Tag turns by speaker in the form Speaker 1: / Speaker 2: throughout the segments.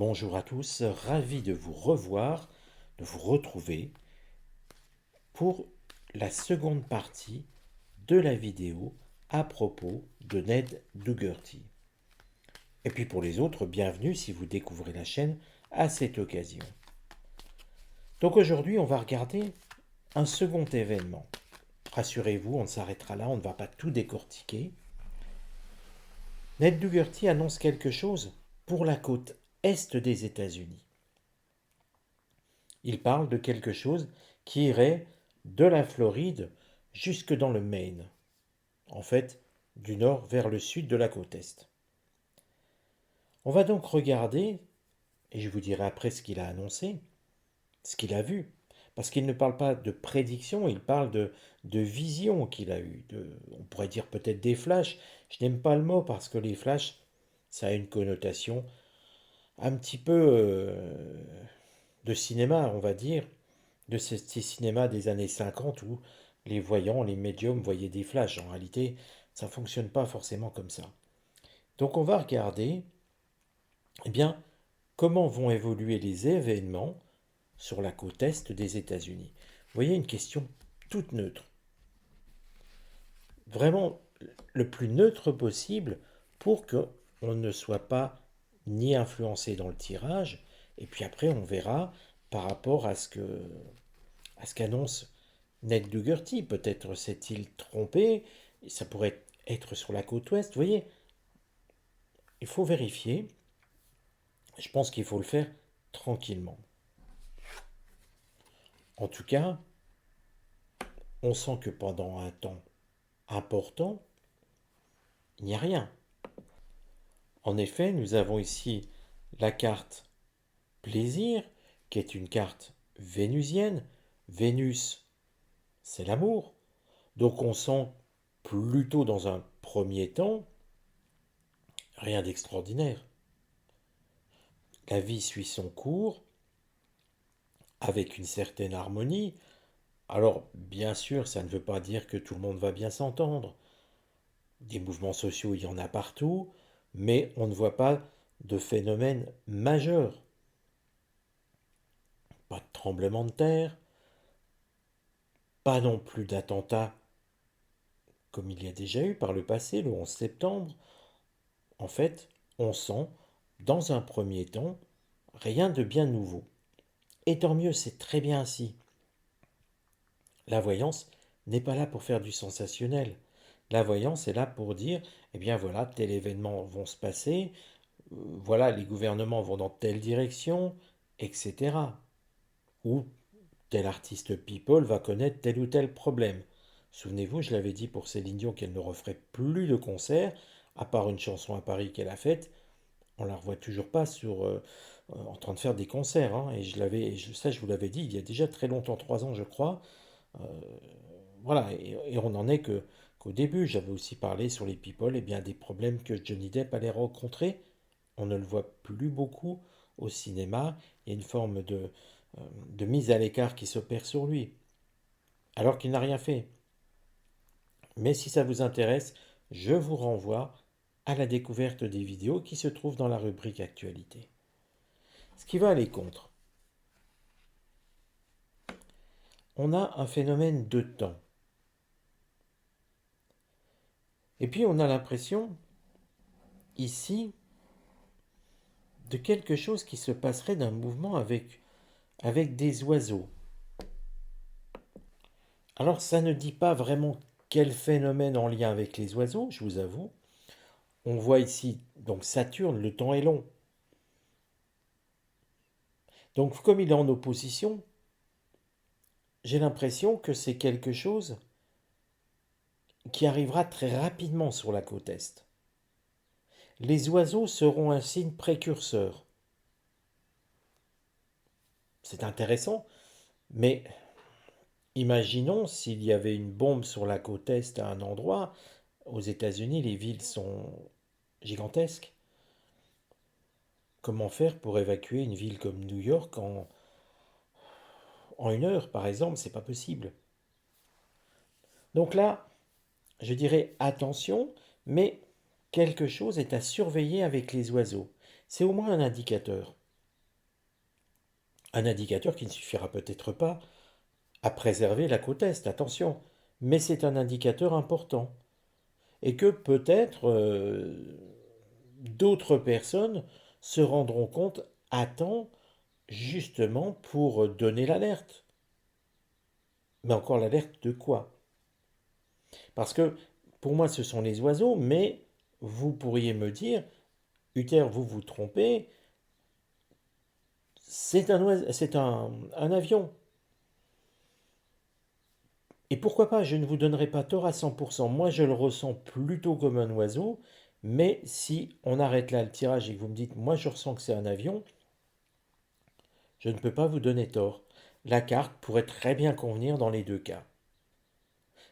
Speaker 1: Bonjour à tous, ravi de vous revoir, de vous retrouver pour la seconde partie de la vidéo à propos de Ned Dougherty. Et puis pour les autres, bienvenue si vous découvrez la chaîne à cette occasion. Donc aujourd'hui, on va regarder un second événement. Rassurez-vous, on s'arrêtera là, on ne va pas tout décortiquer. Ned Dougherty annonce quelque chose pour la côte est des États-Unis. Il parle de quelque chose qui irait de la Floride jusque dans le Maine. En fait, du nord vers le sud de la côte est. On va donc regarder, et je vous dirai après ce qu'il a annoncé, ce qu'il a vu. Parce qu'il ne parle pas de prédiction, il parle de vision qu'il a eue. On pourrait dire peut-être des flashs. Je n'aime pas le mot parce que les flashs, ça a une connotation un petit peu de cinéma, on va dire, de ces cinémas des années 50 où les voyants, les médiums voyaient des flashs. En réalité, ça ne fonctionne pas forcément comme ça. Donc on va regarder eh bien, comment vont évoluer les événements sur la côte est des États-Unis. Vous voyez, une question toute neutre. Vraiment le plus neutre possible pour qu'on ne soit pas ni influencé dans le tirage. Et puis après, on verra par rapport à ce qu'annonce Ned Dougherty. Peut-être s'est-il trompé. Ça pourrait être sur la côte ouest. Vous voyez, il faut vérifier. Je pense qu'il faut le faire tranquillement. En tout cas, on sent que pendant un temps important, il n'y a rien. En effet, nous avons ici la carte plaisir, qui est une carte vénusienne. Vénus, c'est l'amour. Donc on sent plutôt dans un premier temps rien d'extraordinaire. La vie suit son cours avec une certaine harmonie. Alors, bien sûr, ça ne veut pas dire que tout le monde va bien s'entendre. Des mouvements sociaux, il y en a partout, mais on ne voit pas de phénomène majeur. Pas de tremblement de terre, pas non plus d'attentats comme il y a déjà eu par le passé, le 11 septembre. En fait, on sent, dans un premier temps, rien de bien nouveau. Et tant mieux, c'est très bien ainsi. La voyance n'est pas là pour faire du sensationnel. La voyance est là pour dire, eh bien voilà, tel événement vont se passer, voilà, les gouvernements vont dans telle direction, etc. Ou tel artiste people va connaître tel ou tel problème. Souvenez-vous, je l'avais dit pour Céline Dion qu'elle ne referait plus de concerts, à part une chanson à Paris qu'elle a faite, on la revoit toujours pas en train de faire des concerts, hein. Et ça je vous l'avais dit il y a déjà très longtemps, 3 ans je crois. Euh, voilà, et on n'en est qu'au début. J'avais aussi parlé sur les people, et bien des problèmes que Johnny Depp allait rencontrer. On ne le voit plus beaucoup au cinéma. Il y a une forme de mise à l'écart qui s'opère sur lui, alors qu'il n'a rien fait. Mais si ça vous intéresse, je vous renvoie à la découverte des vidéos qui se trouvent dans la rubrique Actualité. Ce qui va aller contre. On a un phénomène de temps. Et puis on a l'impression, ici, de quelque chose qui se passerait d'un mouvement avec des oiseaux. Alors ça ne dit pas vraiment quel phénomène en lien avec les oiseaux, je vous avoue. On voit ici, donc Saturne, le temps est long. Donc comme il est en opposition, j'ai l'impression que c'est quelque chose qui arrivera très rapidement sur la côte est. Les oiseaux seront un signe précurseur. C'est intéressant, mais imaginons s'il y avait une bombe sur la côte est à un endroit. Aux États-Unis, les villes sont gigantesques. Comment faire pour évacuer une ville comme New York en 1 heure, par exemple? C'est pas possible. Donc là, je dirais attention, mais quelque chose est à surveiller avec les oiseaux. C'est au moins un indicateur. Un indicateur qui ne suffira peut-être pas à préserver la côte Est, attention, mais c'est un indicateur important. Et que peut-être d'autres personnes se rendront compte à temps justement pour donner l'alerte. Mais encore l'alerte de quoi? Parce que pour moi ce sont les oiseaux, mais vous pourriez me dire, Uther, vous vous trompez, c'est un avion. Et pourquoi pas, je ne vous donnerai pas tort à 100%. Moi, je le ressens plutôt comme un oiseau, mais si on arrête là le tirage et que vous me dites, moi, je ressens que c'est un avion, je ne peux pas vous donner tort. La carte pourrait très bien convenir dans les deux cas.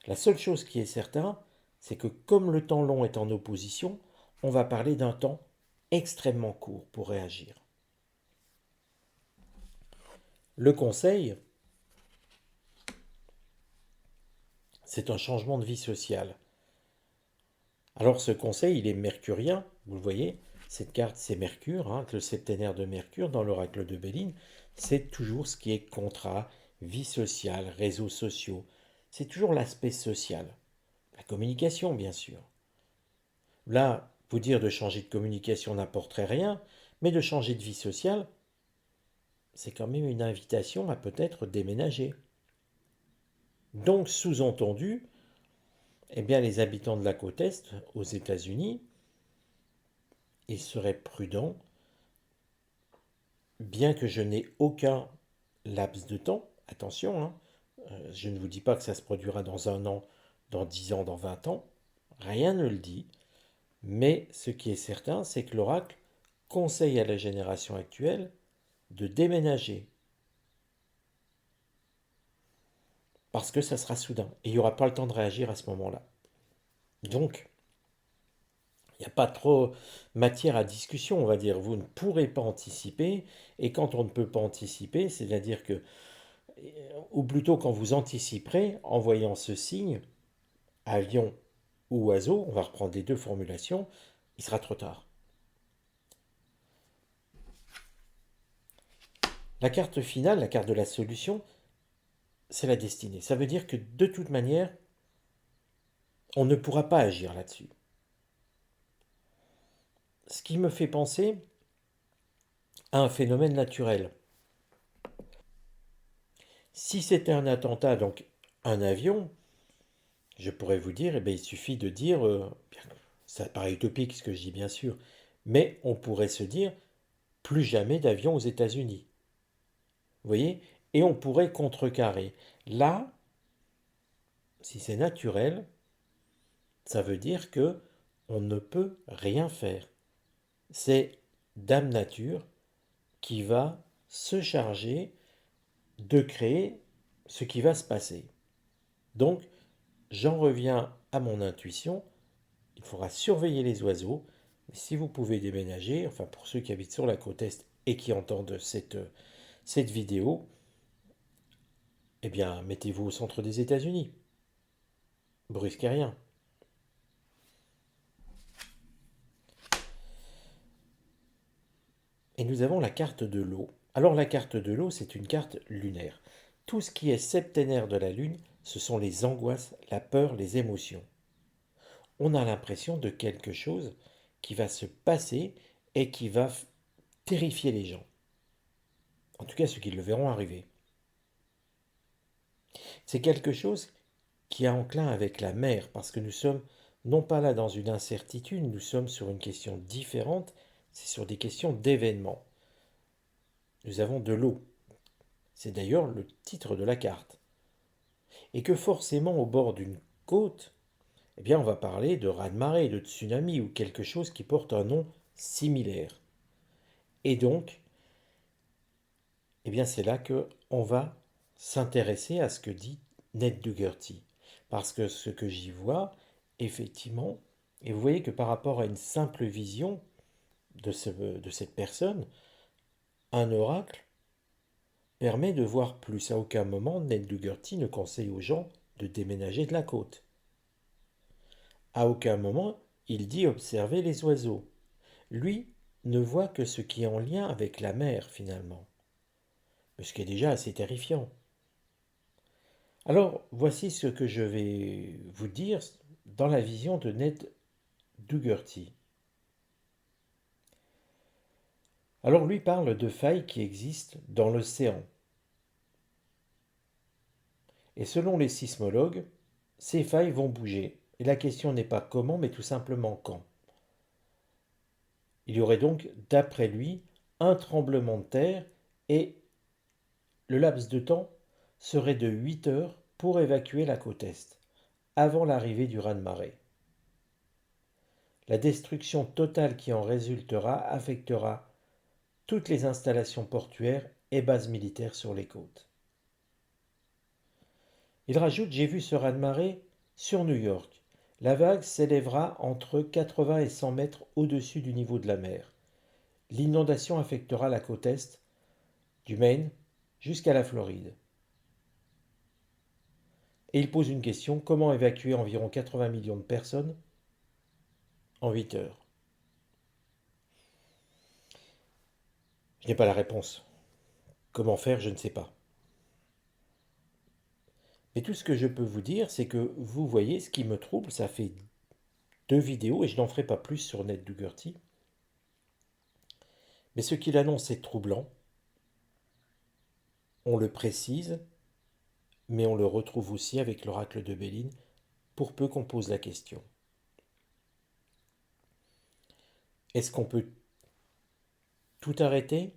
Speaker 1: La seule chose qui est certaine, c'est que comme le temps long est en opposition, on va parler d'un temps extrêmement court pour réagir. Le conseil, c'est un changement de vie sociale. Alors ce conseil, il est mercurien, vous le voyez, cette carte c'est Mercure, hein, le septénaire de Mercure dans l'oracle de Béline, c'est toujours ce qui est contrat, vie sociale, réseaux sociaux, c'est toujours l'aspect social. La communication bien sûr. Là, vous dire de changer de communication n'apporterait rien, mais de changer de vie sociale, c'est quand même une invitation à peut-être déménager. Donc sous-entendu, eh bien les habitants de la côte Est aux États-Unis, ils seraient prudents bien que je n'ai aucun laps de temps, attention, hein, je ne vous dis pas que ça se produira dans un an, dans 10 ans, dans 20 ans, rien ne le dit, mais ce qui est certain, c'est que l'oracle conseille à la génération actuelle de déménager, parce que ça sera soudain, et il n'y aura pas le temps de réagir à ce moment-là. Donc, il n'y a pas trop matière à discussion, on va dire. Vous ne pourrez pas anticiper, et quand on ne peut pas anticiper, c'est-à-dire que ou plutôt quand vous anticiperez en voyant ce signe, avion ou oiseau, on va reprendre les deux formulations, il sera trop tard. La carte finale, la carte de la solution, c'est la destinée. Ça veut dire que de toute manière, on ne pourra pas agir là-dessus. Ce qui me fait penser à un phénomène naturel. Si c'était un attentat, donc un avion, je pourrais vous dire, eh bien, il suffit de dire, ça paraît utopique ce que je dis bien sûr, mais on pourrait se dire, plus jamais d'avion aux États-Unis. Vous voyez? Et on pourrait contrecarrer. Là, si c'est naturel, ça veut dire que on ne peut rien faire. C'est Dame Nature qui va se charger de créer ce qui va se passer. Donc, j'en reviens à mon intuition. Il faudra surveiller les oiseaux. Mais si vous pouvez déménager, enfin pour ceux qui habitent sur la côte Est et qui entendent cette vidéo, eh bien, mettez-vous au centre des États-Unis. Brusquez rien. Et nous avons la carte de l'eau. Alors la carte de l'eau, c'est une carte lunaire. Tout ce qui est septénaire de la Lune, ce sont les angoisses, la peur, les émotions. On a l'impression de quelque chose qui va se passer et qui va terrifier les gens. En tout cas, ceux qui le verront arriver. C'est quelque chose qui est enclin avec la mer, parce que nous sommes non pas là dans une incertitude, nous sommes sur une question différente, c'est sur des questions d'événements. Nous avons de l'eau. C'est d'ailleurs le titre de la carte. Et que forcément au bord d'une côte, eh bien on va parler de raz-de-marée, de tsunami ou quelque chose qui porte un nom similaire. Et donc, eh bien c'est là que on va s'intéresser à ce que dit Ned Dougherty. Parce que ce que j'y vois, effectivement, et vous voyez que par rapport à une simple vision de cette personne, un oracle permet de voir plus. À aucun moment, Ned Dougherty ne conseille aux gens de déménager de la côte. À aucun moment, il dit observer les oiseaux. Lui ne voit que ce qui est en lien avec la mer finalement. ce qui est déjà assez terrifiant. Alors, voici ce que je vais vous dire dans la vision de Ned Dougherty. Alors, lui parle de failles qui existent dans l'océan. Et selon les sismologues, ces failles vont bouger. Et la question n'est pas comment, mais tout simplement quand. Il y aurait donc, d'après lui, un tremblement de terre et le laps de temps serait de 8 heures pour évacuer la côte est, avant l'arrivée du raz-de-marée. La destruction totale qui en résultera affectera toutes les installations portuaires et bases militaires sur les côtes. Il rajoute: j'ai vu ce raz-de-marée sur New York. La vague s'élèvera entre 80 et 100 mètres au-dessus du niveau de la mer. L'inondation affectera la côte est, du Maine jusqu'à la Floride. Et il pose une question: comment évacuer environ 80 millions de personnes en 8 heures? Je n'ai pas la réponse. Comment faire, je ne sais pas. Mais tout ce que je peux vous dire, c'est que vous voyez, ce qui me trouble, ça fait 2 vidéos, et je n'en ferai pas plus sur Ned Dougherty. Mais ce qu'il annonce est troublant. On le précise, mais on le retrouve aussi avec l'oracle de Béline, pour peu qu'on pose la question. Est-ce qu'on peut tout arrêter?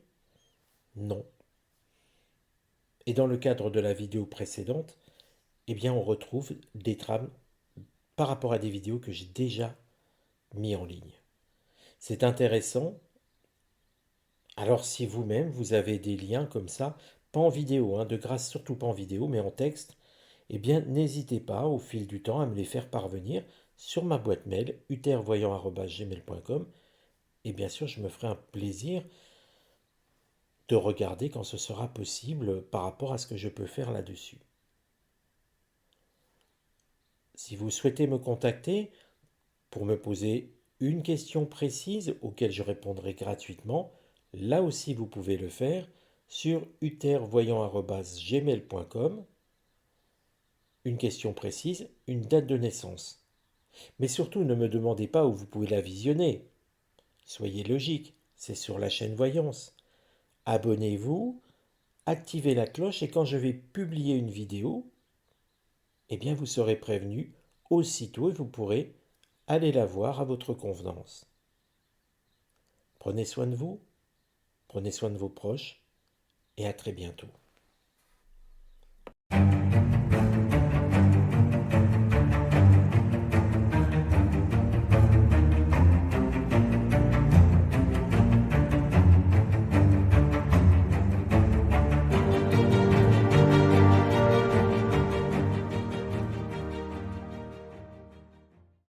Speaker 1: Non. Et dans le cadre de la vidéo précédente, eh bien on retrouve des trames par rapport à des vidéos que j'ai déjà mis en ligne. C'est intéressant. Alors si vous-même vous avez des liens comme ça, pas en vidéo, de grâce surtout pas en vidéo, mais en texte, eh bien n'hésitez pas au fil du temps à me les faire parvenir sur ma boîte mail utervoyant@gmail.com, et bien sûr je me ferai un plaisir de regarder quand ce sera possible par rapport à ce que je peux faire là-dessus. Si vous souhaitez me contacter pour me poser une question précise auquel je répondrai gratuitement, là aussi vous pouvez le faire sur utervoyant@gmail.com. Une question précise, une date de naissance. Mais surtout, ne me demandez pas où vous pouvez la visionner. Soyez logique, c'est sur la chaîne Voyance. Abonnez-vous, activez la cloche, et quand je vais publier une vidéo, eh bien vous serez prévenu aussitôt et vous pourrez aller la voir à votre convenance. Prenez soin de vous, prenez soin de vos proches, et à très bientôt.